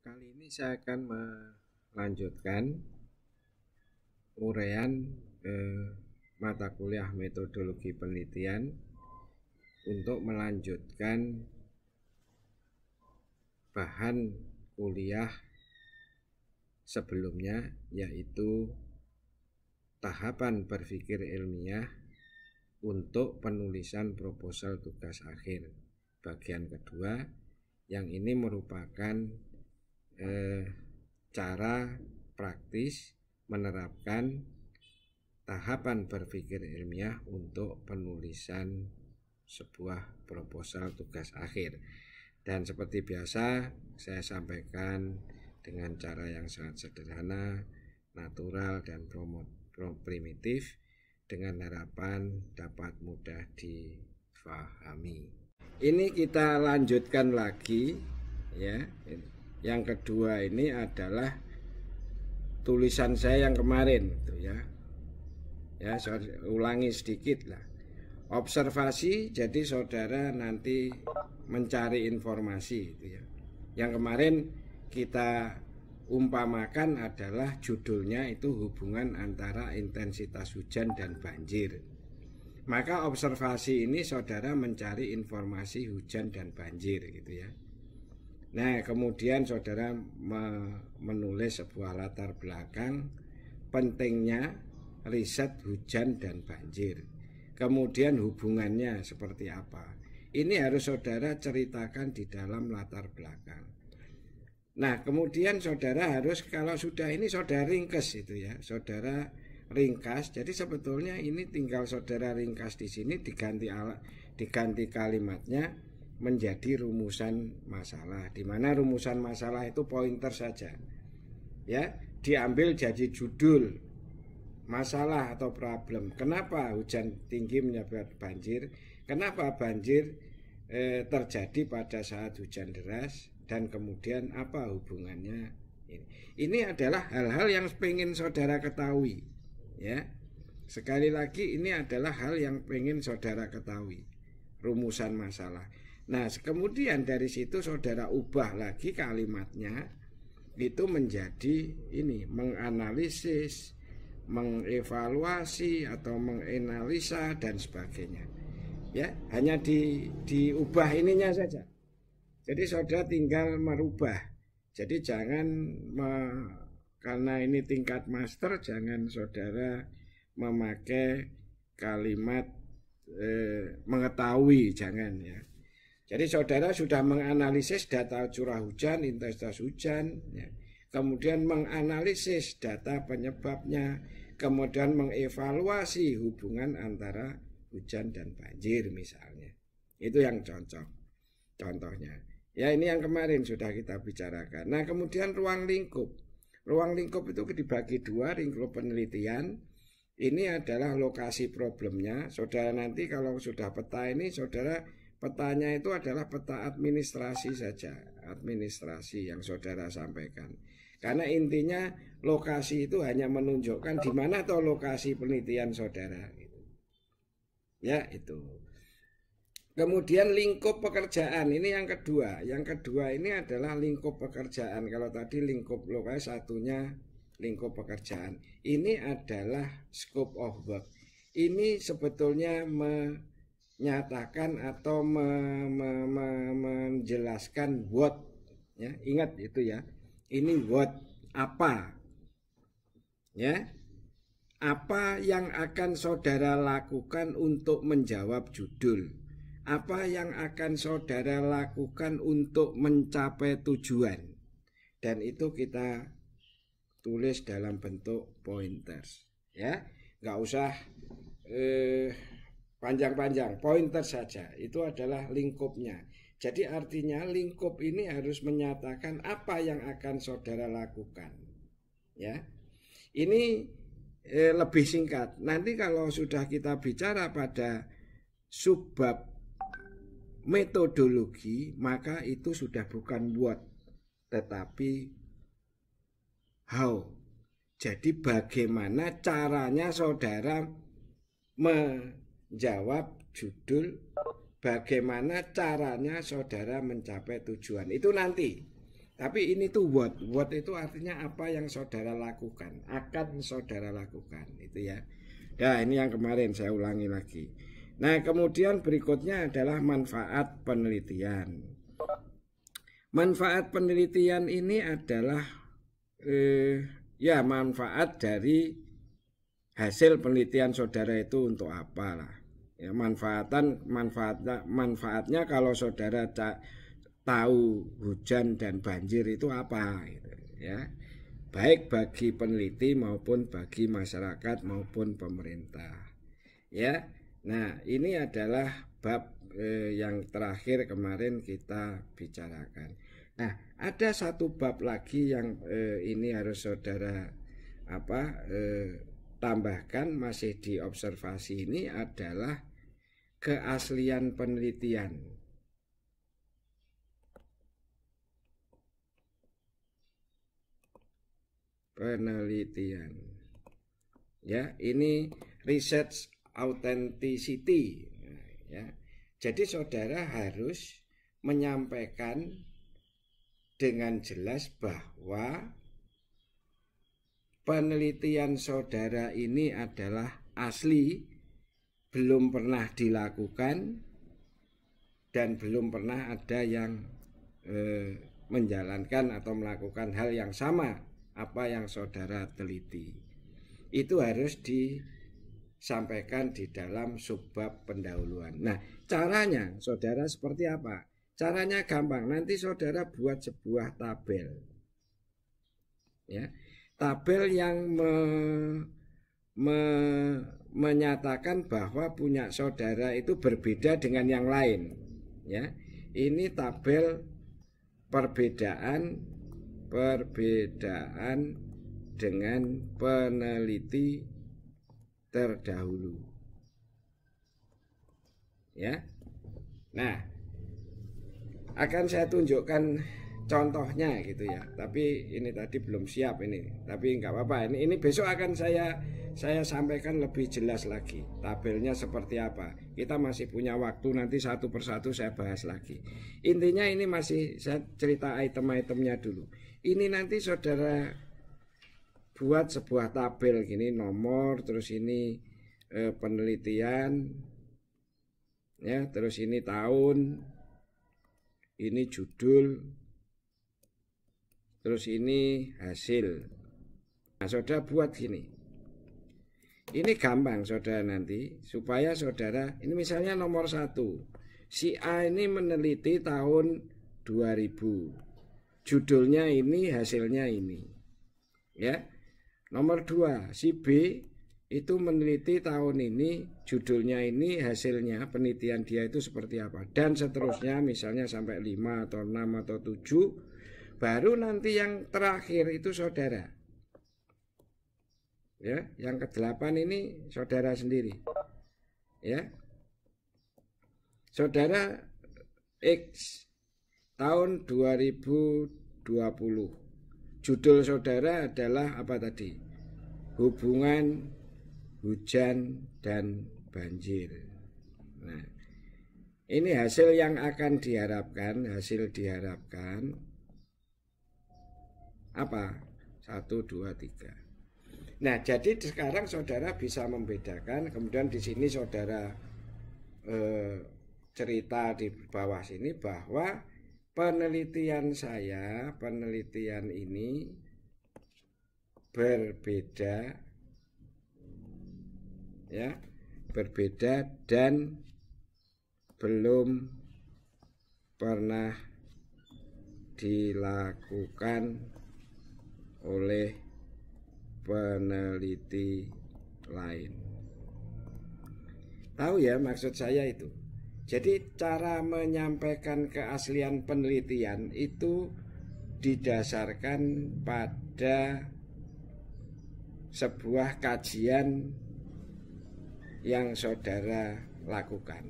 Kali ini saya akan melanjutkan uraian mata kuliah metodologi penelitian untuk melanjutkan bahan kuliah sebelumnya, yaitu tahapan berpikir ilmiah untuk penulisan proposal tugas akhir bagian kedua, yang ini merupakan cara praktis menerapkan tahapan berpikir ilmiah untuk penulisan sebuah proposal tugas akhir. Dan seperti biasa saya sampaikan dengan cara yang sangat sederhana, natural, dan primitif, dengan harapan dapat mudah difahami. Ini kita lanjutkan lagi ya. Yang kedua ini adalah tulisan saya yang kemarin itu ya. Ya, saya ulangi sedikit lah. Observasi, jadi saudara nanti mencari informasi itu ya. Yang kemarin kita umpamakan adalah judulnya itu hubungan antara intensitas hujan dan banjir. Maka observasi ini saudara mencari informasi hujan dan banjir gitu ya. Nah, kemudian saudara menulis sebuah latar belakang pentingnya riset hujan dan banjir. Kemudian hubungannya seperti apa. Ini harus saudara ceritakan di dalam latar belakang. Nah, kemudian saudara harus, kalau sudah ini saudara ringkas itu ya, saudara ringkas. Jadi sebetulnya ini tinggal saudara ringkas di sini, diganti kalimatnya menjadi rumusan masalah, di mana rumusan masalah itu pointer saja ya, diambil jadi judul masalah atau problem. Kenapa hujan tinggi menyebabkan banjir, kenapa banjir terjadi pada saat hujan deras, dan kemudian apa hubungannya ini. Ini adalah hal-hal yang pengen saudara ketahui ya. Sekali lagi, ini adalah hal yang pengen saudara ketahui, rumusan masalah. Nah, kemudian dari situ saudara ubah lagi kalimatnya itu menjadi ini, menganalisis, mengevaluasi atau menganalisa dan sebagainya. Ya, hanya diubah ininya saja. Jadi saudara tinggal merubah. Jadi jangan karena ini tingkat master, jangan saudara memakai kalimat mengetahui, jangan ya. Jadi saudara sudah menganalisis data curah hujan, intensitas hujan ya. Kemudian menganalisis data penyebabnya, kemudian mengevaluasi hubungan antara hujan dan banjir misalnya. Itu yang contohnya. Ya, ini yang kemarin sudah kita bicarakan. Nah, kemudian ruang lingkup. Ruang lingkup itu dibagi dua, lingkup penelitian. Ini adalah lokasi problemnya. Saudara nanti kalau sudah peta ini, saudara petanya itu adalah peta administrasi saja, administrasi yang saudara sampaikan. Karena intinya lokasi itu hanya menunjukkan di mana atau lokasi penelitian saudara. Ya, itu. Kemudian lingkup pekerjaan, ini yang kedua. Yang kedua ini adalah lingkup pekerjaan. Kalau tadi lingkup lokasi, satunya lingkup pekerjaan. Ini adalah scope of work. Ini sebetulnya menyatakan atau menjelaskan what ya, ingat itu ya. Ini what, apa ya, apa yang akan saudara lakukan untuk menjawab judul, apa yang akan saudara lakukan untuk mencapai tujuan, dan itu kita tulis dalam bentuk pointers ya, nggak usah panjang-panjang, pointer saja. Itu adalah lingkupnya. Jadi artinya lingkup ini harus menyatakan apa yang akan saudara lakukan ya. Ini lebih singkat. Nanti kalau sudah kita bicara pada subbab metodologi, maka itu sudah bukan what, tetapi how. Jadi bagaimana caranya saudara menjawab judul, bagaimana caranya saudara mencapai tujuan. Itu nanti. Tapi ini tuh what itu artinya apa yang saudara lakukan, akan saudara lakukan, itu ya. Ya, ini yang kemarin saya ulangi lagi. Nah, kemudian berikutnya adalah manfaat penelitian. Manfaat penelitian ini adalah ya manfaat dari hasil penelitian saudara itu untuk apa lah. Ya, manfaatnya kalau saudara tahu hujan dan banjir itu apa gitu, ya, baik bagi peneliti maupun bagi masyarakat maupun pemerintah, ya. Nah, ini adalah bab yang terakhir kemarin kita bicarakan. Nah, ada satu bab lagi yang ini harus saudara tambahkan masih di observasi, ini adalah keaslian penelitian. Ya, ini research authenticity, ya. Jadi saudara harus menyampaikan dengan jelas bahwa penelitian saudara ini adalah asli, belum pernah dilakukan, dan belum pernah ada yang menjalankan atau melakukan hal yang sama apa yang saudara teliti. Itu harus disampaikan di dalam subbab pendahuluan. Nah, caranya saudara seperti apa? Caranya gampang. Nanti saudara buat sebuah tabel, ya, tabel yang menyatakan bahwa punya saudara itu berbeda dengan yang lain, ya. Ini tabel perbedaan dengan peneliti terdahulu, ya. Nah, akan saya tunjukkan contohnya gitu ya, tapi ini tadi belum siap ini, tapi nggak apa-apa, ini besok akan saya sampaikan lebih jelas lagi tabelnya seperti apa. Kita masih punya waktu, nanti satu persatu saya bahas lagi. Intinya ini masih saya cerita item-itemnya dulu. Ini nanti saudara buat sebuah tabel gini, nomor, terus ini penelitian, ya, terus ini tahun, ini judul, terus ini hasil. Nah, saudara buat gini. Ini gampang saudara nanti, supaya saudara, ini misalnya nomor 1, si A ini meneliti tahun 2000, judulnya ini, hasilnya ini, ya. Nomor 2, si B itu meneliti tahun ini, judulnya ini, hasilnya penelitian dia itu seperti apa, dan seterusnya, misalnya sampai 5 atau 6 atau 7. Baru nanti yang terakhir itu saudara, ya, yang ke-8 ini saudara sendiri, ya. Saudara X tahun 2020, judul saudara adalah apa tadi? Hubungan hujan dan banjir. Nah, ini hasil yang akan diharapkan, hasil diharapkan apa? 1, 2, 3. Nah, jadi sekarang saudara bisa membedakan, kemudian di sini saudara cerita di bawah sini bahwa penelitian ini berbeda, ya, berbeda dan belum pernah dilakukan oleh peneliti lain. Tahu ya maksud saya itu? Jadi cara menyampaikan keaslian penelitian itu didasarkan pada sebuah kajian yang saudara lakukan.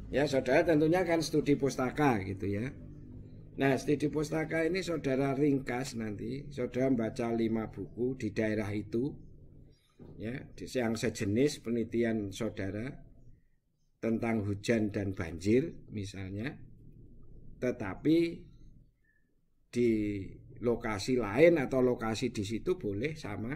Ya, saudara tentunya kan studi pustaka gitu ya. Nah, studi pustaka ini saudara ringkas, nanti saudara baca 5 buku di daerah itu, ya, yang sejenis penelitian saudara tentang hujan dan banjir misalnya, tetapi di lokasi lain atau lokasi di situ boleh sama.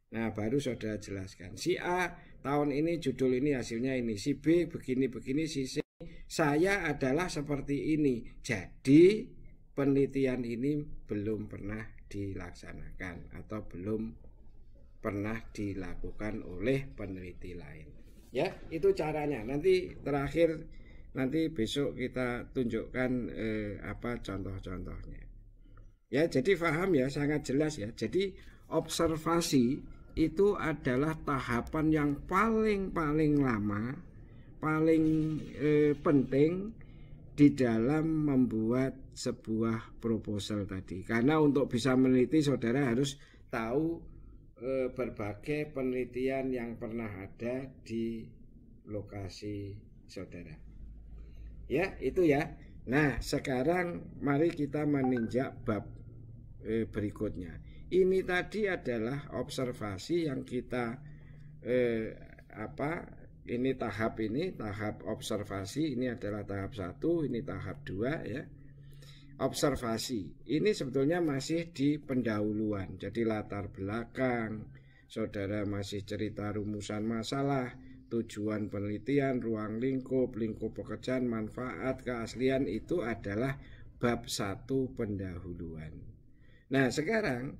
Nah, baru saudara jelaskan. Si A tahun ini judul ini hasilnya ini, si B begini-begini, si C saya adalah seperti ini. Jadi penelitian ini belum pernah dilaksanakan atau belum pernah dilakukan oleh peneliti lain. Ya, itu caranya. Nanti terakhir, nanti besok kita tunjukkan apa contoh-contohnya. Ya, jadi paham ya, sangat jelas ya. Jadi observasi itu adalah tahapan yang paling lama, paling penting di dalam membuat sebuah proposal tadi. Karena untuk bisa meneliti, saudara harus tahu berbagai penelitian yang pernah ada di lokasi saudara. Ya, itu ya. Nah, sekarang mari kita meninjak bab berikutnya. Ini tadi adalah observasi yang kita ini tahap observasi, ini adalah tahap 1, ini tahap 2 ya. Observasi ini sebetulnya masih di pendahuluan. Jadi latar belakang, saudara masih cerita rumusan masalah, tujuan penelitian, ruang lingkup pekerjaan, manfaat, keaslian, itu adalah bab 1 pendahuluan. Nah, sekarang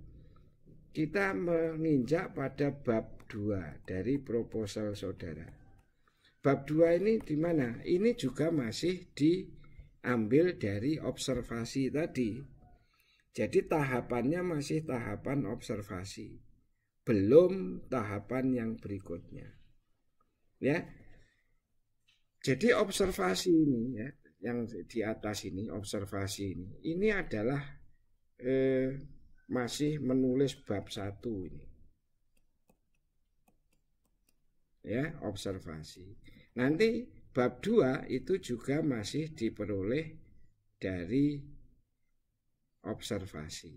kita menginjak pada bab 2 dari proposal saudara. Bab 2 ini di mana? Ini juga masih diambil dari observasi tadi. Jadi tahapannya masih tahapan observasi, belum tahapan yang berikutnya. Ya. Jadi observasi ini ya, yang di atas ini, observasi ini adalah masih menulis bab 1 ini. Ya, observasi. Nanti bab 2 itu juga masih diperoleh dari observasi.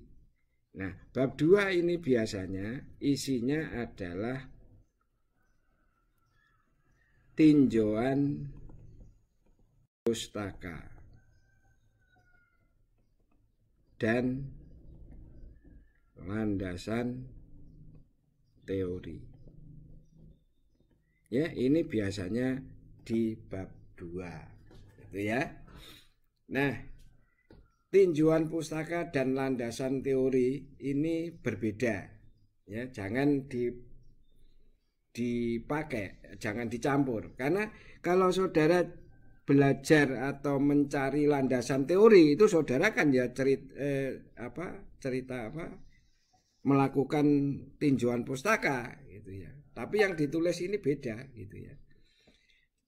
Nah, bab 2 ini biasanya isinya adalah tinjauan pustaka dan landasan teori. Ya, ini biasanya di bab 2. Gitu ya. Nah, tinjauan pustaka dan landasan teori ini berbeda. Ya, jangan dipakai, jangan dicampur. Karena kalau saudara belajar atau mencari landasan teori, itu saudara kan ya melakukan tinjauan pustaka gitu ya. Tapi yang ditulis ini beda gitu ya.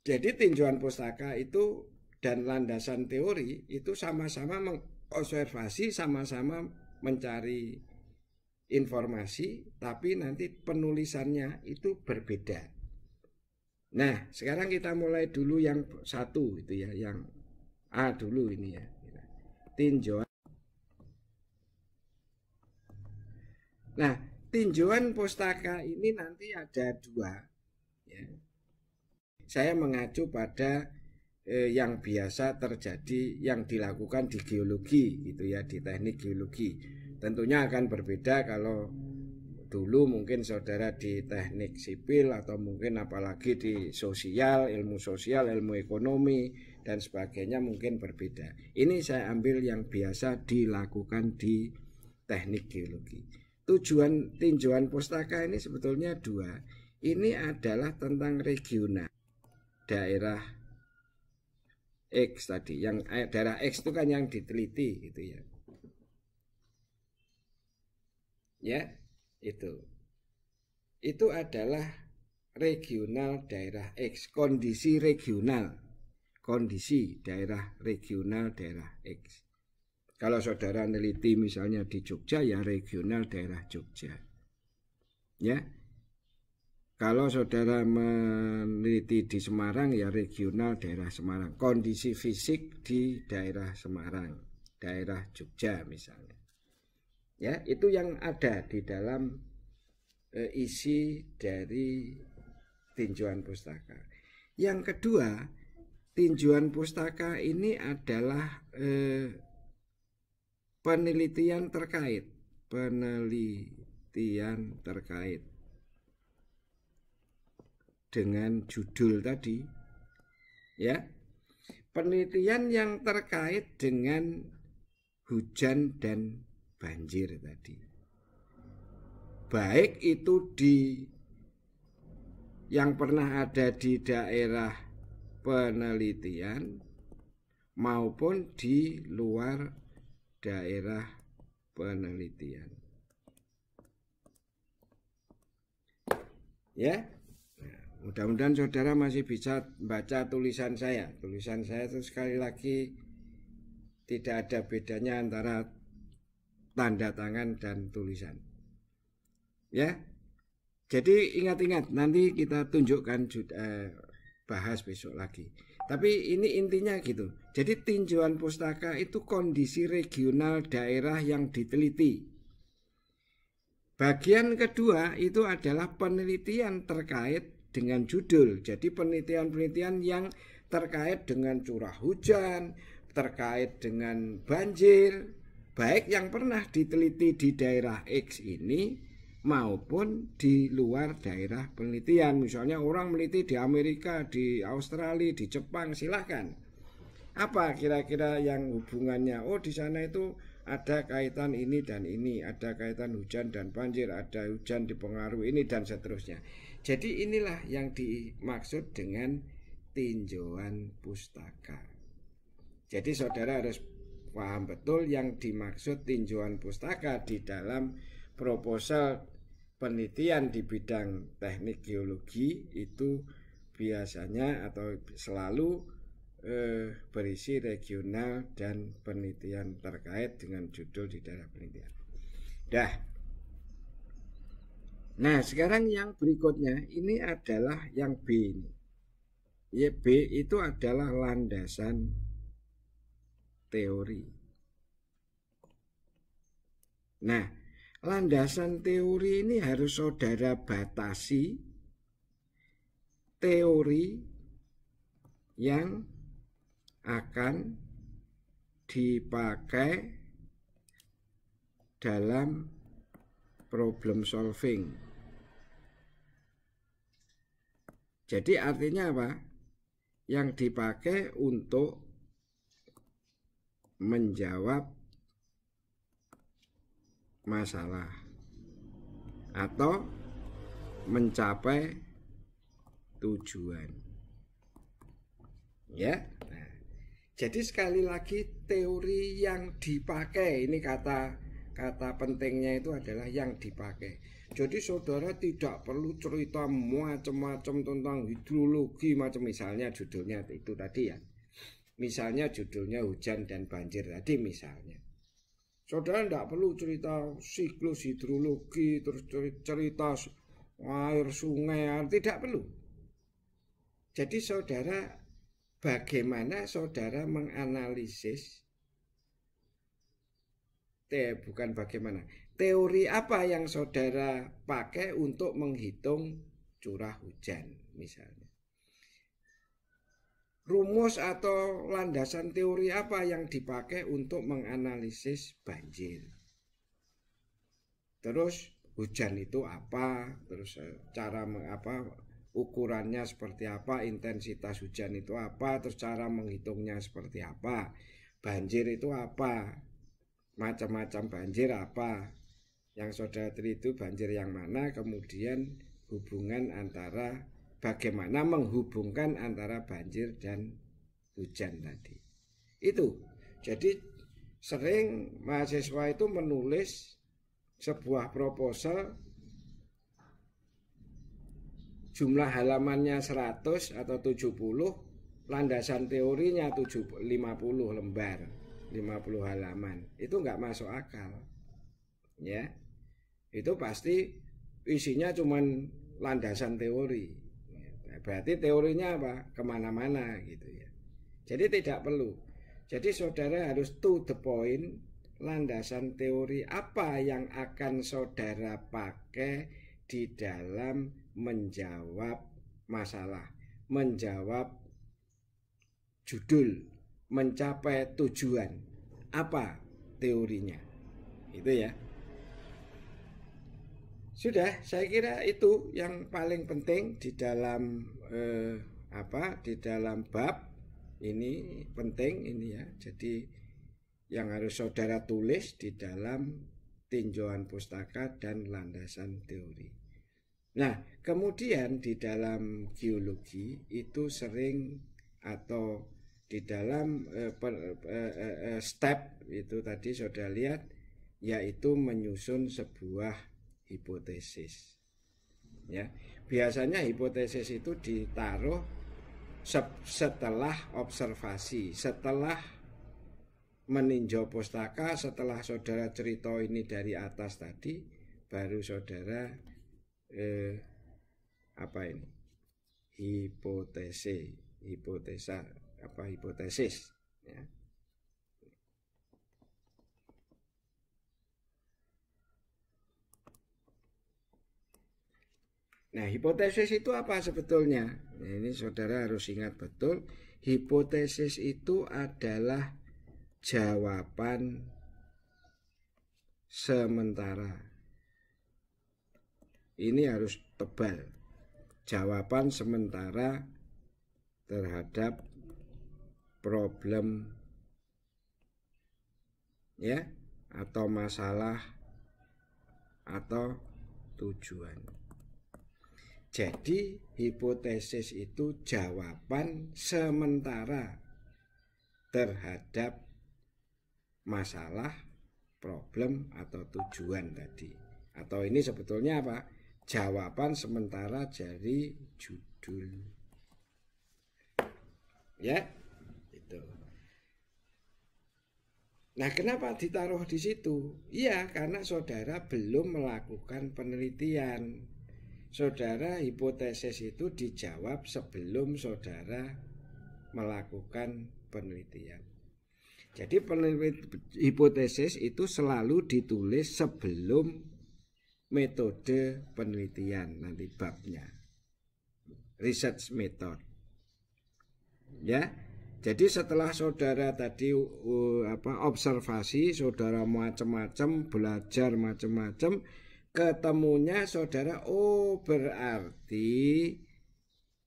Jadi tinjauan pustaka itu dan landasan teori itu sama-sama mengobservasi, sama-sama mencari informasi, tapi nanti penulisannya itu berbeda. Nah, sekarang kita mulai dulu yang 1 itu ya, yang A dulu ini ya. Tinjauan. Nah, tinjauan pustaka ini nanti ada 2 ya. Saya mengacu pada yang biasa terjadi, yang dilakukan di geologi gitu ya, di teknik geologi. Tentunya akan berbeda kalau dulu mungkin saudara di teknik sipil atau mungkin apalagi di sosial, ilmu ekonomi dan sebagainya mungkin berbeda. Ini saya ambil yang biasa dilakukan di teknik geologi. Tujuan tinjauan pustaka ini sebetulnya 2. Ini adalah tentang regional, daerah X tadi, yang daerah X itu kan yang diteliti gitu ya. Ya, itu adalah regional daerah X, kondisi regional, kondisi daerah regional daerah X. Kalau saudara neliti misalnya di Jogja ya regional daerah Jogja. Ya. Kalau saudara meneliti di Semarang ya regional daerah Semarang. Kondisi fisik di daerah Semarang, daerah Jogja misalnya. Ya, itu yang ada di dalam isi dari tinjauan pustaka. Yang kedua, tinjauan pustaka ini adalah penelitian terkait dengan judul tadi, ya. Penelitian yang terkait dengan hujan dan banjir tadi. Baik itu yang pernah ada di daerah penelitian maupun di luar daerah penelitian. Ya. Mudah-mudahan saudara masih bisa baca tulisan saya. Tulisan saya itu sekali lagi tidak ada bedanya antara tanda tangan dan tulisan. Ya. Jadi ingat-ingat, nanti kita tunjukkan bahas besok lagi. Tapi ini intinya gitu. Jadi tinjauan pustaka itu kondisi regional daerah yang diteliti. Bagian kedua itu adalah penelitian terkait dengan judul. Jadi penelitian-penelitian yang terkait dengan curah hujan, terkait dengan banjir, baik yang pernah diteliti di daerah X ini maupun di luar daerah penelitian. Misalnya orang meneliti di Amerika, di Australia, di Jepang, silahkan. Apa kira-kira yang hubungannya? Oh, di sana itu ada kaitan ini dan ini, ada kaitan hujan dan banjir, ada hujan dipengaruhi ini dan seterusnya. Jadi inilah yang dimaksud dengan tinjauan pustaka. Jadi saudara harus paham betul yang dimaksud tinjauan pustaka di dalam proposal penelitian di bidang teknik geologi itu biasanya atau selalu berisi regional dan penelitian terkait dengan judul di daerah penelitian. Nah, sekarang yang berikutnya ini adalah yang B ini. Ya, B itu adalah landasan teori. Nah, landasan teori ini harus saudara batasi teori yang akan dipakai dalam problem solving. Jadi artinya apa? Yang dipakai untuk menjawab masalah atau mencapai tujuan. Ya. Nah, jadi sekali lagi teori yang dipakai, ini kata pentingnya itu adalah yang dipakai. Jadi saudara tidak perlu cerita macam-macam tentang hidrologi macam, misalnya judulnya itu tadi ya. Misalnya judulnya hujan dan banjir tadi misalnya. Saudara tidak perlu cerita siklus hidrologi, terus cerita air sungai, tidak perlu. Jadi saudara, bagaimana saudara menganalisis, bukan bagaimana, teori apa yang saudara pakai untuk menghitung curah hujan misalnya. Rumus atau landasan teori apa yang dipakai untuk menganalisis banjir. Terus hujan itu apa, terus cara ukurannya seperti apa, intensitas hujan itu apa, terus cara menghitungnya seperti apa, banjir itu apa, macam-macam banjir apa, yang saudara teliti banjir yang mana, kemudian hubungan antara, bagaimana menghubungkan antara banjir dan hujan tadi. Itu. Jadi sering mahasiswa itu menulis sebuah proposal jumlah halamannya 100 atau 70, landasan teorinya 50 lembar, 50 halaman. Itu enggak masuk akal. Ya. Itu pasti isinya cuman landasan teori. Berarti teorinya apa? Kemana-mana gitu ya. Jadi tidak perlu. Jadi saudara harus to the point. Landasan teori apa yang akan saudara pakai di dalam menjawab masalah, menjawab judul, mencapai tujuan. Apa teorinya. Itu ya. Sudah, saya kira itu yang paling penting di dalam di dalam bab ini penting ini ya. Jadi yang harus saudara tulis di dalam tinjauan pustaka dan landasan teori. Nah, kemudian di dalam geologi itu sering atau di dalam step itu tadi saudara lihat, yaitu menyusun sebuah hipotesis. Ya, biasanya hipotesis itu ditaruh setelah observasi, setelah meninjau pustaka, setelah saudara cerita ini dari atas tadi, baru saudara hipotesis ya. Nah, hipotesis itu apa sebetulnya? Nah, ini saudara harus ingat betul, hipotesis itu adalah jawaban sementara. Ini harus tebal. Jawaban sementara terhadap problem ya, atau masalah atau tujuan. Jadi hipotesis itu jawaban sementara terhadap masalah, problem atau tujuan tadi. Atau ini sebetulnya apa? Jawaban sementara dari judul. Ya, itu. Nah, kenapa ditaruh di situ? Iya, karena saudara belum melakukan penelitian. Saudara, hipotesis itu dijawab sebelum saudara melakukan penelitian. Jadi hipotesis itu selalu ditulis sebelum metode penelitian, nanti babnya research method ya. Jadi setelah saudara tadi observasi, saudara macam-macam belajar macam-macam, ketemunya saudara berarti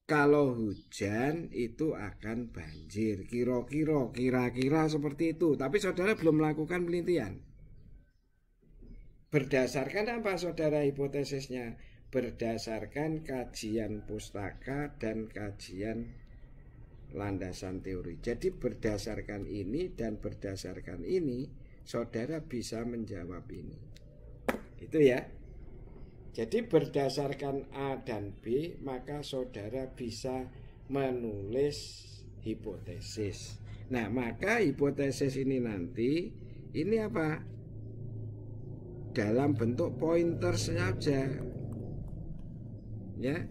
kalau hujan itu akan banjir, kira-kira seperti itu. Tapi saudara belum melakukan penelitian. Berdasarkan apa saudara hipotesisnya? Berdasarkan kajian pustaka dan kajian landasan teori. Jadi berdasarkan ini dan berdasarkan ini, saudara bisa menjawab ini. Itu ya. Jadi berdasarkan A dan B, maka saudara bisa menulis hipotesis. Nah, maka hipotesis ini nanti, ini apa? Dalam bentuk pointer saja. Ya.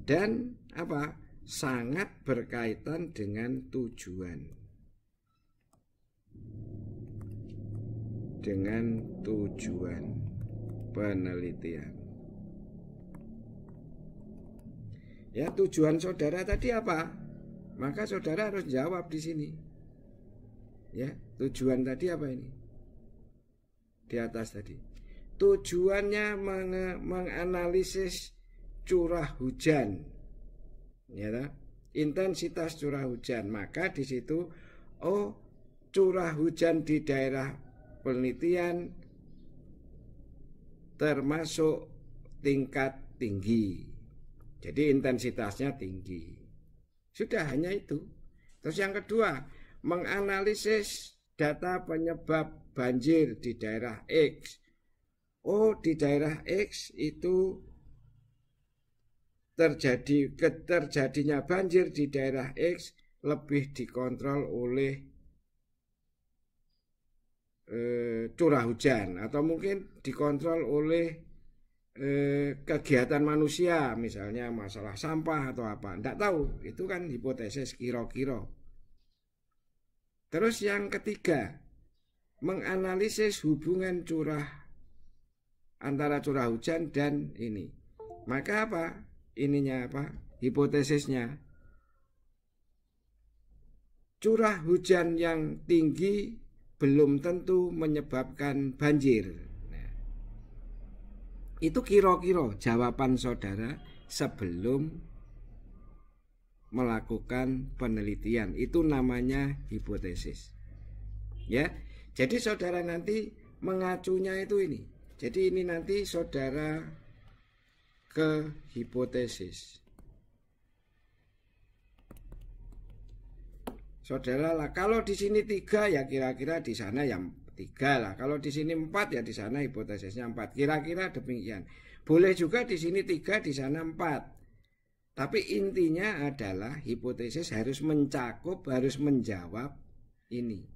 Dan apa? Sangat berkaitan dengan tujuan. Dengan tujuan penelitian. Ya, tujuan saudara tadi apa? Maka saudara harus jawab di sini. Ya, tujuan tadi apa ini? Di atas tadi. Tujuannya menganalisis curah hujan, ya, intensitas curah hujan. Maka di situ, curah hujan di daerah penelitian termasuk tingkat tinggi. Jadi intensitasnya tinggi. Sudah, hanya itu. Terus yang kedua, menganalisis data penyebab banjir di daerah X. Di daerah X itu terjadinya banjir di daerah X lebih dikontrol oleh curah hujan, atau mungkin dikontrol oleh kegiatan manusia, misalnya masalah sampah atau apa. Tidak tahu, itu kan hipotesis kira-kira. Terus yang ketiga, menganalisis hubungan antara curah hujan dan ini. Maka apa? Ininya apa? Hipotesisnya. Curah hujan yang tinggi belum tentu menyebabkan banjir. Nah, itu kira-kira jawaban saudara sebelum melakukan penelitian. Itu namanya hipotesis. Ya. Jadi saudara nanti mengacunya itu ini. Jadi ini nanti saudara ke hipotesis. Saudara lah, kalau di sini 3 ya kira-kira di sana yang 3 lah. Kalau di sini 4 ya di sana hipotesisnya 4. Kira-kira demikian. Boleh juga di sini 3, di sana 4. Tapi intinya adalah hipotesis harus mencakup, harus menjawab ini.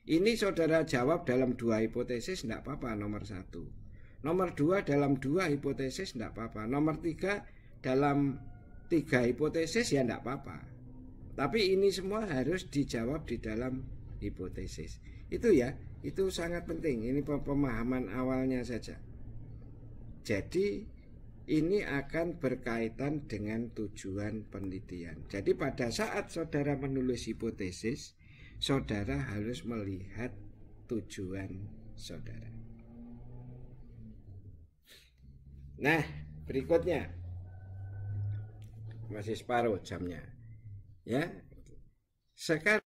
Ini saudara jawab dalam 2 hipotesis tidak apa-apa, nomor 1. Nomor 2 dalam 2 hipotesis tidak apa-apa. Nomor 3 dalam 3 hipotesis ya tidak apa-apa. Tapi ini semua harus dijawab di dalam hipotesis. Itu ya, itu sangat penting. Ini pemahaman awalnya saja. Jadi ini akan berkaitan dengan tujuan penelitian. Jadi pada saat saudara menulis hipotesis, saudara harus melihat tujuan saudara. Nah, berikutnya. Masih separuh jamnya. Ya, sekarang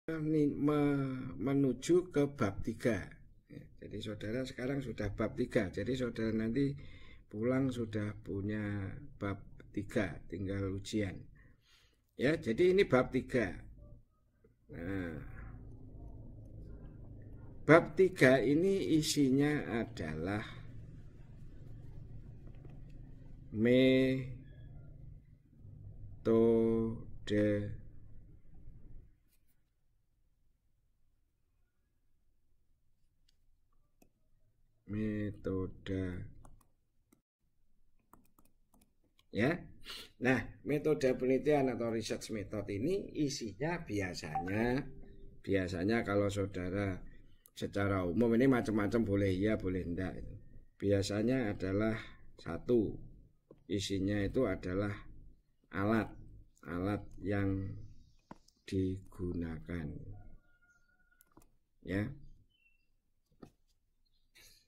menuju ke bab 3. Ya, jadi saudara sekarang sudah bab 3. Jadi saudara nanti pulang sudah punya bab 3, tinggal ujian. Ya, jadi ini bab 3. Nah, bab 3 ini isinya adalah metode ya. Nah, metode penelitian atau research method ini isinya biasanya kalau saudara secara umum ini macam-macam, boleh iya boleh enggak. Biasanya adalah 1, isinya itu adalah alat yang digunakan. Ya.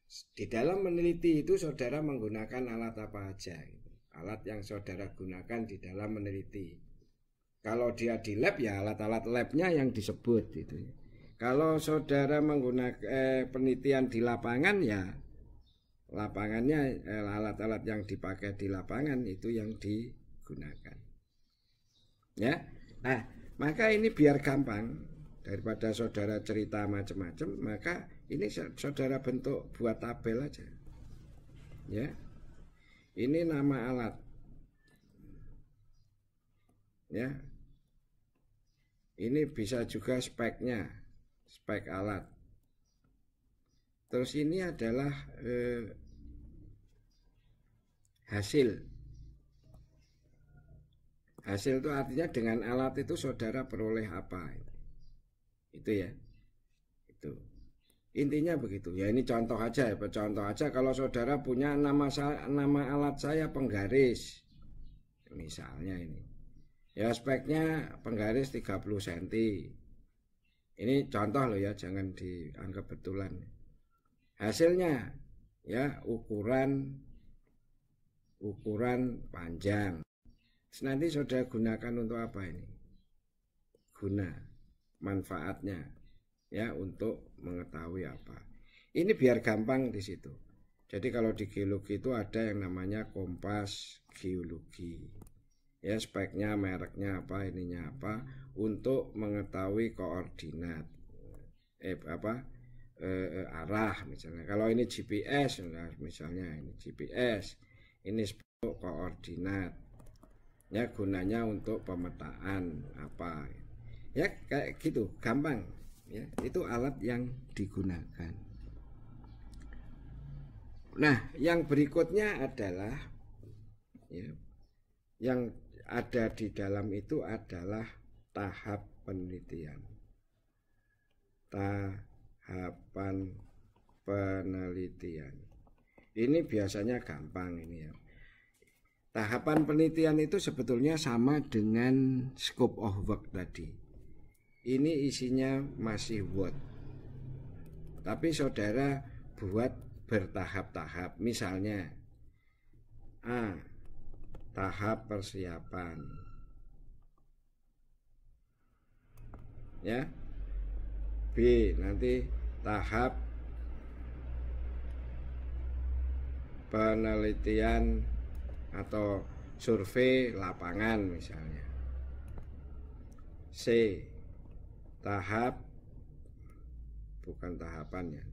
Di dalam meneliti itu saudara menggunakan alat apa aja. Alat yang saudara gunakan di dalam meneliti. Kalau dia di lab ya alat-alat labnya yang disebut gitu. Kalau saudara menggunakan penelitian di lapangan ya lapangannya alat-alat yang dipakai di lapangan itu yang digunakan. Ya. Nah, maka ini biar gampang daripada saudara cerita macam-macam, maka ini saudara bentuk buat tabel aja. Ya. Ini nama alat. Ya. Ini bisa juga speknya, spek alat. Terus ini adalah hasil. Hasil itu artinya dengan alat itu saudara peroleh apa. Itu ya. Itu. Intinya begitu. Ya ini contoh aja ya. Contoh aja kalau saudara punya nama alat saya penggaris. Misalnya ini. Ya speknya penggaris 30 cm. Ini contoh loh ya, jangan dianggap betulan. Hasilnya ya ukuran panjang. Terus nanti saudara gunakan untuk apa ini? Guna manfaatnya ya untuk mengetahui apa. Ini biar gampang di situ. Jadi kalau di geologi itu ada yang namanya kompas geologi. Ya speknya, mereknya apa, ininya apa untuk mengetahui koordinat arah misalnya. Kalau ini GPS misalnya ini GPS, ini untuk koordinat. Ya gunanya untuk pemetaan apa. Ya kayak gitu, gampang. Ya, itu alat yang digunakan. Nah, yang berikutnya adalah ya, yang ada di dalam itu adalah tahap penelitian. Tahapan penelitian. Ini biasanya gampang ini ya. Tahapan penelitian itu sebetulnya sama dengan scope of work tadi. Ini isinya masih Word. tapi saudara buat bertahap-tahap. Misalnya A, tahap persiapan, ya. B, nanti tahap penelitian atau survei lapangan misalnya. C, tahap, bukan tahapannya,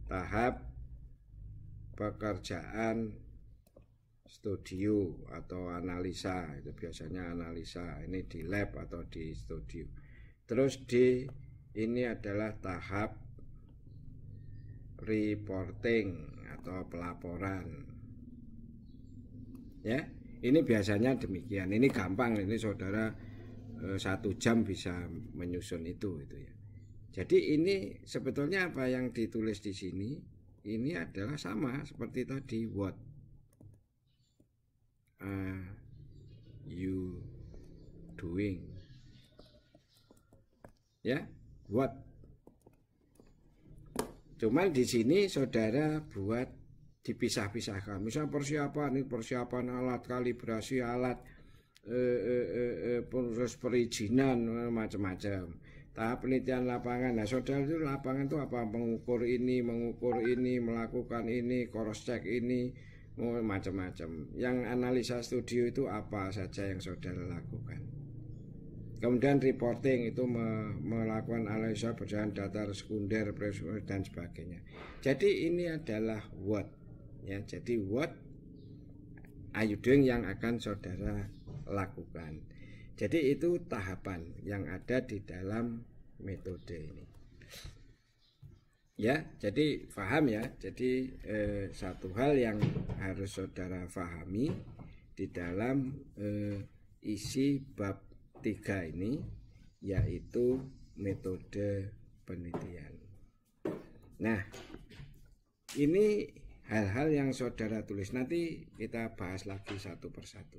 tahap pekerjaan studio atau analisa. Itu biasanya analisa, ini di lab atau di studio. Terus D, ini adalah tahap reporting atau pelaporan, ya. Ini biasanya demikian. Ini gampang, ini saudara 1 jam bisa menyusun itu ya. Jadi ini sebetulnya apa yang ditulis di sini ini adalah sama seperti tadi. What are you doing? Ya, what. Cuman di sini saudara buat dipisah-pisahkan. Misal persiapan, ini persiapan alat, kalibrasi alat, proses perizinan, macam-macam. Tahap penelitian lapangan. Nah, saudara itu lapangan itu apa? Mengukur ini, melakukan ini, cross check ini, macam-macam. Yang analisa studio itu apa saja yang saudara lakukan. Kemudian reporting itu melakukan analisa berdasarkan data sekunder dan sebagainya. Jadi ini adalah what, ya. Jadi what are you doing yang akan saudara lakukan. Jadi itu tahapan yang ada di dalam metode ini. Ya, jadi paham ya. Jadi satu hal yang harus saudara pahami di dalam isi bab 3 ini, yaitu metode penelitian. Nah, ini hal-hal yang saudara tulis. Nanti kita bahas lagi satu persatu.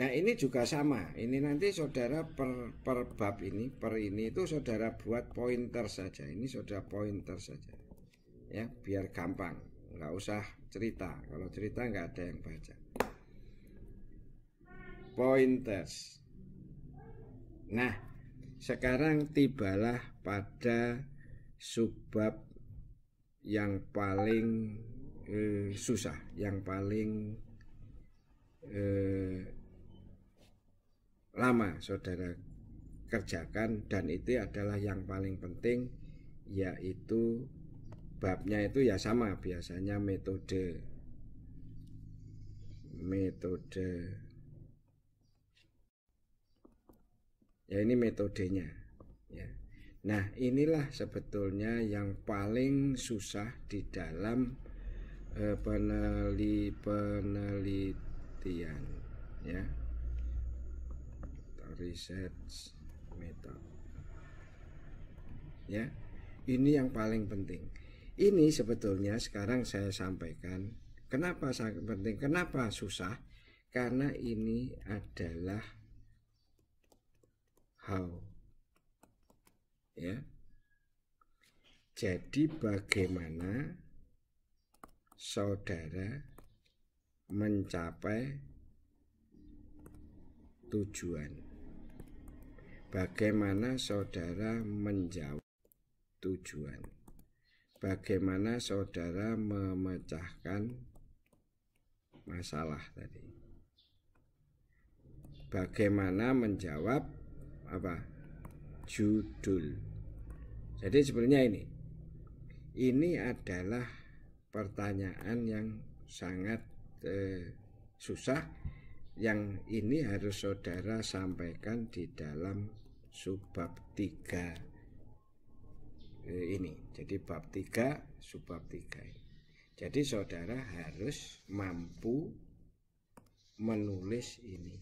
Nah, ini juga sama. Ini nanti saudara per bab ini, per ini itu saudara buat pointer saja. Ini saudara pointer saja, ya, biar gampang. Nggak usah cerita. Kalau cerita nggak ada yang baca. Pointers. Nah, sekarang tibalah pada subbab yang paling susah, yang paling lama saudara kerjakan, dan itu adalah yang paling penting, yaitu babnya itu ya sama, biasanya metode. Ya, ini metodenya, ya. Nah, inilah sebetulnya yang paling susah di dalam penelitian, ya. Research method, ya. Ini yang paling penting. Ini sebetulnya sekarang saya sampaikan kenapa sangat penting, kenapa susah, karena ini adalah how, ya. Jadi bagaimana saudara mencapai tujuan, bagaimana saudara menjawab tujuan, bagaimana saudara memecahkan masalah tadi, bagaimana menjawab apa? Judul. Jadi sebenarnya ini adalah pertanyaan yang sangat susah, yang ini harus saudara sampaikan di dalam subbab 3 ini. Jadi bab 3, subbab 3 ini. Jadi saudara harus mampu menulis ini,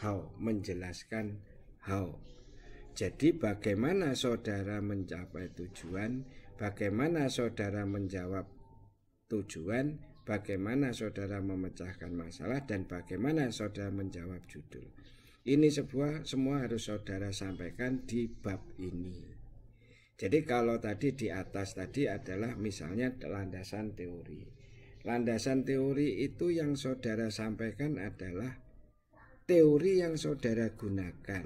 how, menjelaskan how. Jadi bagaimana saudara mencapai tujuan, bagaimana saudara menjawab tujuan, bagaimana saudara memecahkan masalah, dan bagaimana saudara menjawab judul. Ini semua harus saudara sampaikan di bab ini. Jadi kalau tadi di atas tadi adalah misalnya landasan teori. Landasan teori itu yang saudara sampaikan adalah teori yang saudara gunakan.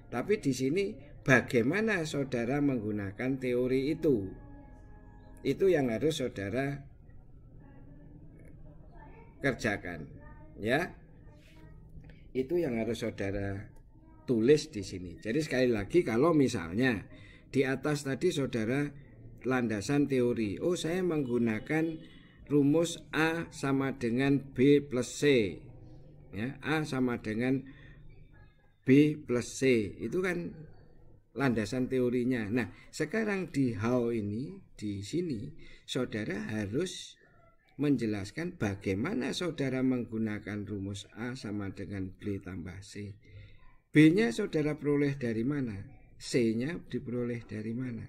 Tapi di sini bagaimana saudara menggunakan teori itu? Itu yang harus saudara kerjakan, ya. Itu yang harus saudara tulis di sini. Jadi sekali lagi, kalau misalnya di atas tadi saudara landasan teori, oh saya menggunakan rumus A sama dengan B plus C, ya, A sama dengan B plus C, itu kan landasan teorinya. Nah, sekarang di how ini, di sini saudara harus menjelaskan bagaimana saudara menggunakan rumus A sama dengan B tambah C. B-nya saudara peroleh dari mana? C-nya diperoleh dari mana?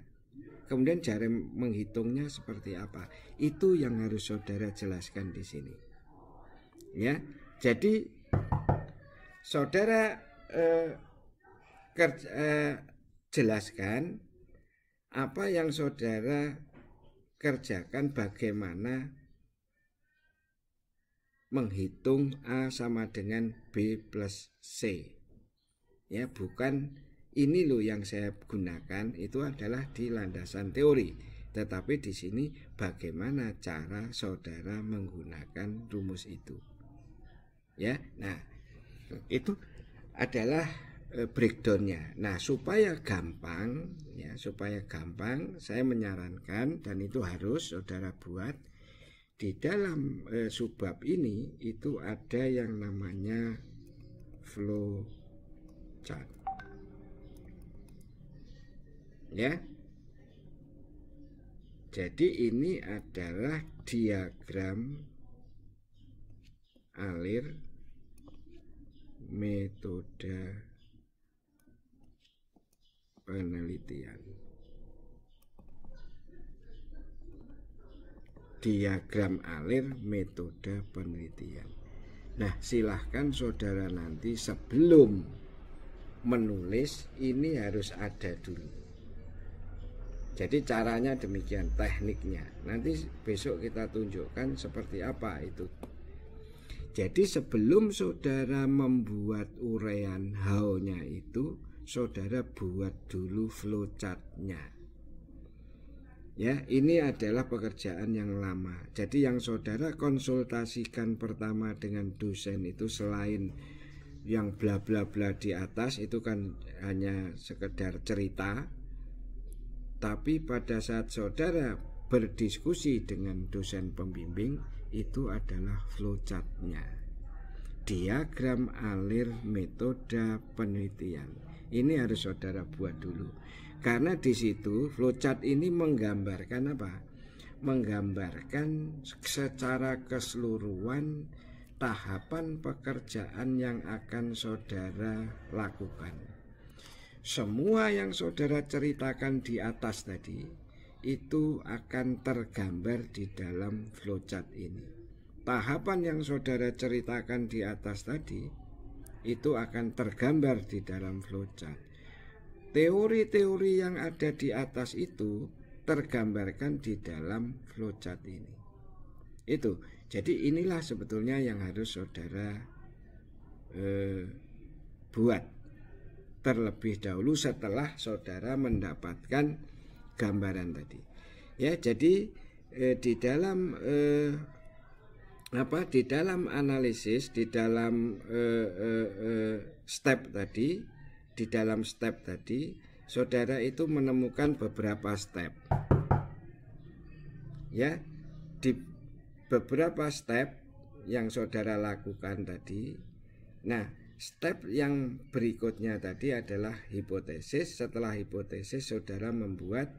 Kemudian cara menghitungnya seperti apa? Itu yang harus saudara jelaskan di sini. Ya, jadi saudara jelaskan apa yang saudara kerjakan, bagaimana menghitung A sama dengan B plus C. Ya, bukan ini loh yang saya gunakan, itu adalah di landasan teori. Tetapi di sini bagaimana cara saudara menggunakan rumus itu. Ya, nah itu adalah breakdownnya. Nah, supaya gampang, ya, saya menyarankan, dan itu harus saudara buat di dalam subbab ini, itu ada yang namanya flow chart, ya. Jadi ini adalah diagram alir metode penelitian. Diagram alir metode penelitian. Nah, silahkan saudara nanti sebelum menulis ini harus ada dulu. Jadi caranya demikian, tekniknya. Nanti besok kita tunjukkan seperti apa itu. Jadi sebelum saudara membuat uraian how-nya itu, saudara buat dulu flowchart-nya. Ya, ini adalah pekerjaan yang lama. Jadi yang saudara konsultasikan pertama dengan dosen itu, selain yang bla bla bla di atas, itu kan hanya sekedar cerita. Tapi pada saat saudara berdiskusi dengan dosen pembimbing, itu adalah flowchart-nya. Diagram alir metode penelitian. Ini harus saudara buat dulu. Karena di situ flowchart ini menggambarkan apa? Menggambarkan secara keseluruhan tahapan pekerjaan yang akan saudara lakukan. Semua yang saudara ceritakan di atas tadi itu akan tergambar di dalam flowchart ini. Tahapan yang saudara ceritakan di atas tadi itu akan tergambar di dalam flowchart. Teori-teori yang ada di atas itu tergambarkan di dalam flowchart ini. Itu. Jadi inilah sebetulnya yang harus saudara buat terlebih dahulu setelah saudara mendapatkan gambaran tadi. Ya, jadi di dalam di dalam analisis, di dalam step tadi, saudara itu menemukan beberapa step. Ya, di beberapa step yang saudara lakukan tadi. Nah, step yang berikutnya tadi adalah hipotesis. Setelah hipotesis, saudara membuat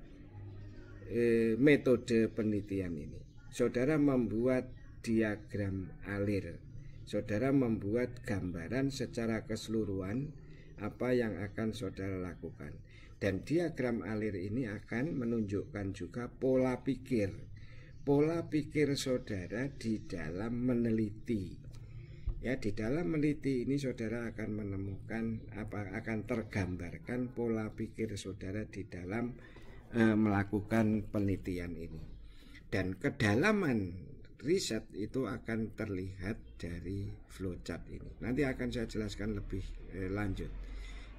metode penelitian ini. Saudara membuat diagram alir. Saudara membuat gambaran secara keseluruhan apa yang akan saudara lakukan. Dan diagram alir ini akan menunjukkan juga pola pikir. Pola pikir saudara di dalam meneliti. Ya, di dalam meneliti ini saudara akan menemukan akan tergambarkan pola pikir saudara di dalam melakukan penelitian ini. Dan kedalaman riset itu akan terlihat dari flowchart ini. Nanti akan saya jelaskan lebih lanjut.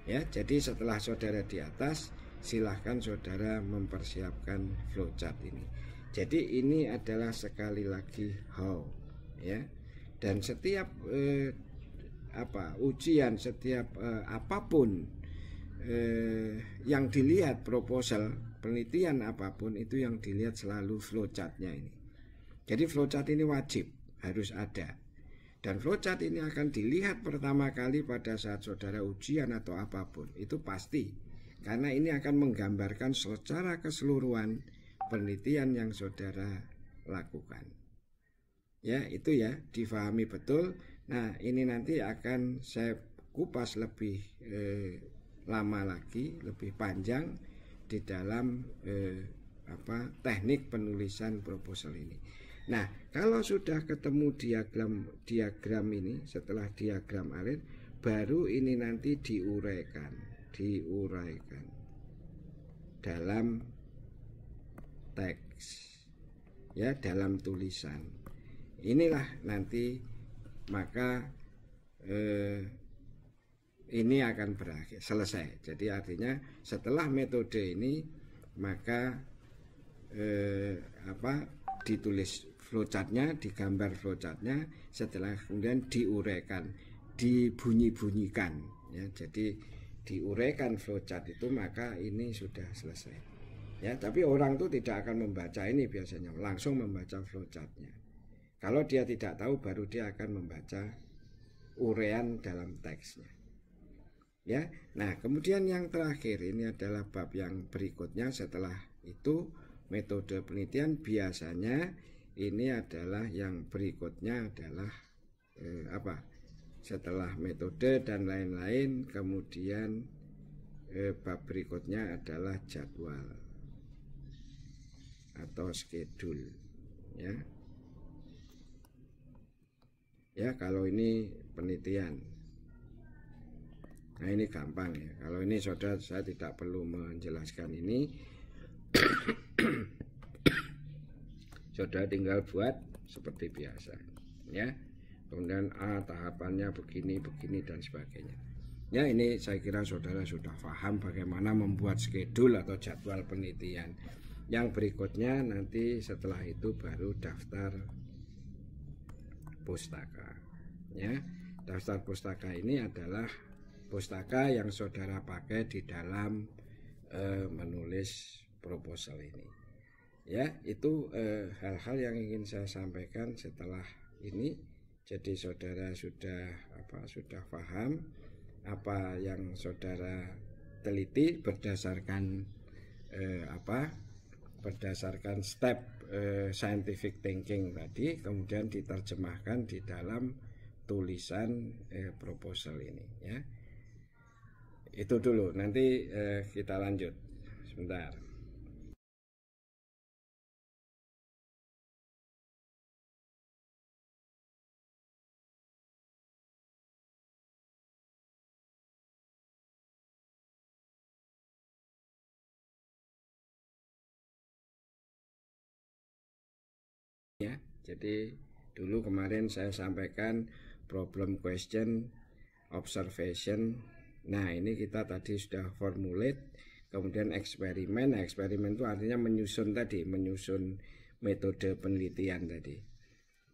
Ya, jadi setelah saudara di atas, silahkan saudara mempersiapkan flowchart ini. Jadi ini adalah sekali lagi how, ya. Dan setiap ujian, setiap apapun yang dilihat, proposal, penelitian apapun itu yang dilihat selalu flowchartnya ini. Jadi flowchart ini wajib, harus ada. Dan flowchart ini akan dilihat pertama kali pada saat saudara ujian atau apapun, itu pasti. Karena ini akan menggambarkan secara keseluruhan penelitian yang saudara lakukan. Ya, itu ya, difahami betul. Nah, ini nanti akan saya kupas lebih lama lagi, lebih panjang di dalam teknik penulisan proposal ini. Nah, kalau sudah ketemu diagram ini, setelah diagram alir, baru ini nanti diuraikan dalam teks, ya, dalam tulisan. Inilah nanti maka ini akan berakhir, selesai. Jadi artinya setelah metode ini maka ditulis flowchartnya, digambar flowchartnya, setelah kemudian diuraikan, dibunyi-bunyikan, ya. Jadi diuraikan flowchart itu, maka ini sudah selesai, ya. Tapi orang itu tidak akan membaca ini biasanya, langsung membaca flowchartnya. Kalau dia tidak tahu, baru dia akan membaca uraian dalam teksnya, ya. Nah, kemudian yang terakhir ini adalah bab yang berikutnya. Setelah itu metode penelitian, biasanya ini adalah yang berikutnya adalah setelah metode dan lain-lain, kemudian bab berikutnya adalah jadwal atau schedule, ya. Ya, kalau ini penelitian. Nah, ini gampang ya. Kalau ini saudara, saya tidak perlu menjelaskan ini. Saudara tinggal buat seperti biasa, ya. Kemudian tahapannya begini dan sebagainya. Ya, ini saya kira saudara sudah paham bagaimana membuat schedule atau jadwal penelitian. Yang berikutnya nanti setelah itu baru daftar pustaka, ya. Daftar pustaka ini adalah pustaka yang saudara pakai di dalam menulis proposal ini. Ya, itu hal-hal yang ingin saya sampaikan setelah ini. Jadi saudara sudah paham apa yang saudara teliti berdasarkan berdasarkan step scientific thinking tadi, kemudian diterjemahkan di dalam tulisan proposal ini, ya. Itu dulu, nanti kita lanjut sebentar. Ya, jadi dulu kemarin saya sampaikan problem, question, observation. Nah, ini kita tadi sudah formulate, kemudian eksperimen. Nah, eksperimen itu artinya menyusun metode penelitian tadi.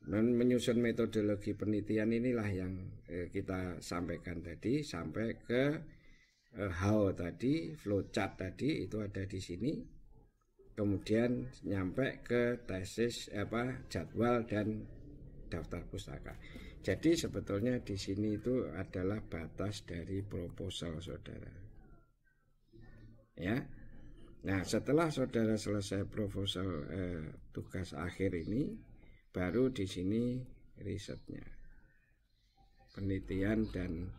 Menyusun metodologi penelitian inilah yang kita sampaikan tadi, sampai ke how tadi, flowchart tadi itu ada di sini. Kemudian nyampe ke tesis, jadwal dan daftar pustaka. Jadi sebetulnya di sini itu adalah batas dari proposal saudara, ya. Nah, setelah saudara selesai proposal tugas akhir ini, baru di sini risetnya, penelitian dan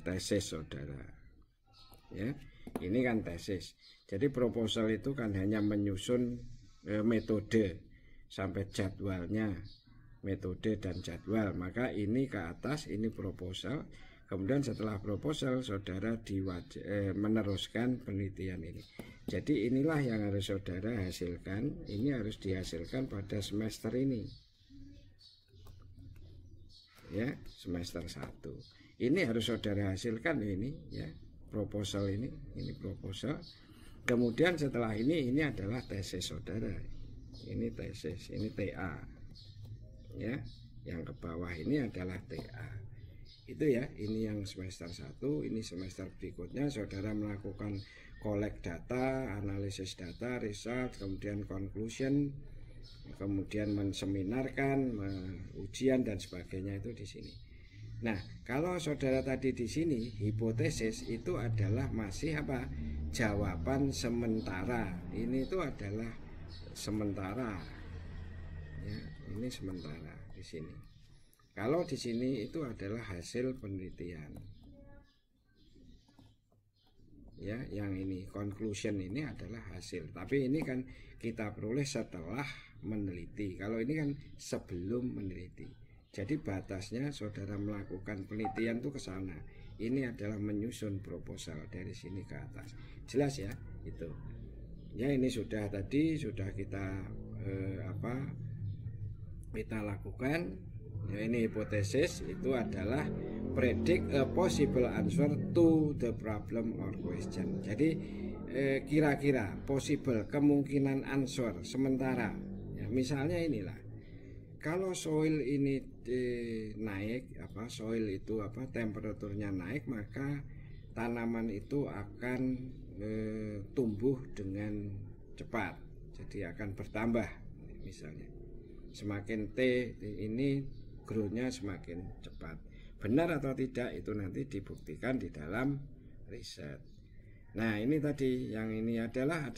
tesis saudara, ya. Ini kan tesis. Jadi proposal itu kan hanya menyusun metode sampai jadwalnya, metode dan jadwal. Maka ini ke atas, ini proposal. Kemudian setelah proposal saudara meneruskan penelitian ini. Jadi inilah yang harus saudara hasilkan. Ini harus dihasilkan pada semester ini, ya, semester 1. Ini harus saudara hasilkan ini, ya, proposal ini proposal. Kemudian setelah ini adalah tesis saudara. Ini tesis, ini TA, ya. Yang ke bawah ini adalah TA. Itu ya, ini yang semester 1. Ini semester berikutnya saudara melakukan collect data, analisis data, result, kemudian conclusion, kemudian menseminarkan, ujian dan sebagainya itu di sini. Nah, kalau saudara tadi di sini hipotesis itu adalah masih apa? Jawaban sementara. Ini itu adalah sementara. Ya, ini sementara di sini. Kalau di sini itu adalah hasil penelitian. Ya, yang ini conclusion ini adalah hasil. Tapi ini kan kita peroleh setelah meneliti. Kalau ini kan sebelum meneliti. Jadi batasnya saudara melakukan penelitian itu ke sana. Ini adalah menyusun proposal dari sini ke atas. Jelas ya, itu. Ya, ini sudah tadi sudah kita kita lakukan. Ya, ini hipotesis itu adalah predict a possible answer to the problem or question. Jadi kira-kira possible, kemungkinan answer sementara. Ya, misalnya inilah. Kalau soil ini naik, soil itu temperaturnya naik, maka tanaman itu akan tumbuh dengan cepat. Jadi akan bertambah misalnya. Semakin T ini growth-nya semakin cepat. Benar atau tidak itu nanti dibuktikan di dalam riset. Nah, ini tadi yang ini adalah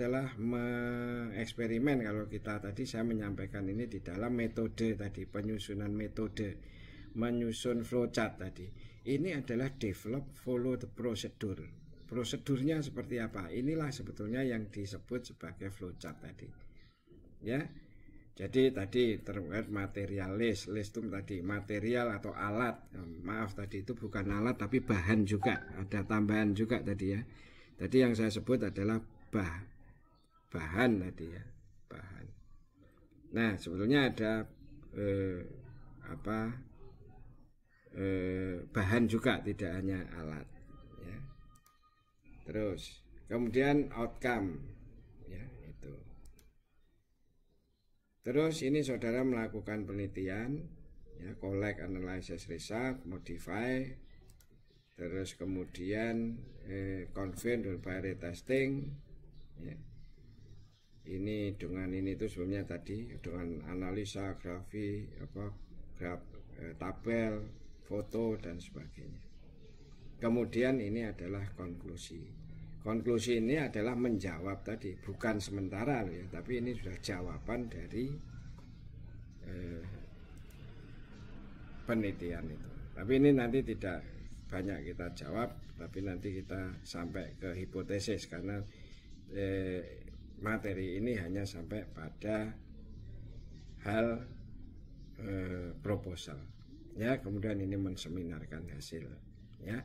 eksperimen. Kalau kita tadi saya menyampaikan ini di dalam metode tadi, penyusunan metode, menyusun flowchart tadi. Ini adalah develop follow the procedure. Prosedurnya seperti apa? Inilah sebetulnya yang disebut sebagai flowchart tadi. Ya. Jadi tadi terkait materialis, list itu tadi material atau alat. Maaf tadi itu bukan alat tapi bahan juga, ada tambahan juga tadi ya. Tadi yang saya sebut adalah bahan tadi ya, bahan. Nah, sebetulnya ada bahan juga, tidak hanya alat ya. Terus kemudian outcome ya, itu. Terus ini saudara melakukan penelitian ya, collect, analysis, result, modify, terus kemudian confirm dan validate testing ya. Ini dengan ini itu sebenarnya tadi dengan analisa tabel, foto dan sebagainya. Kemudian ini adalah konklusi. Konklusi ini adalah menjawab tadi, bukan sementara loh ya, tapi ini sudah jawaban dari penelitian itu. Tapi ini nanti tidak banyak kita jawab, tapi nanti kita sampai ke hipotesis karena materi ini hanya sampai pada hal proposal ya. Kemudian ini menseminarkan hasil ya.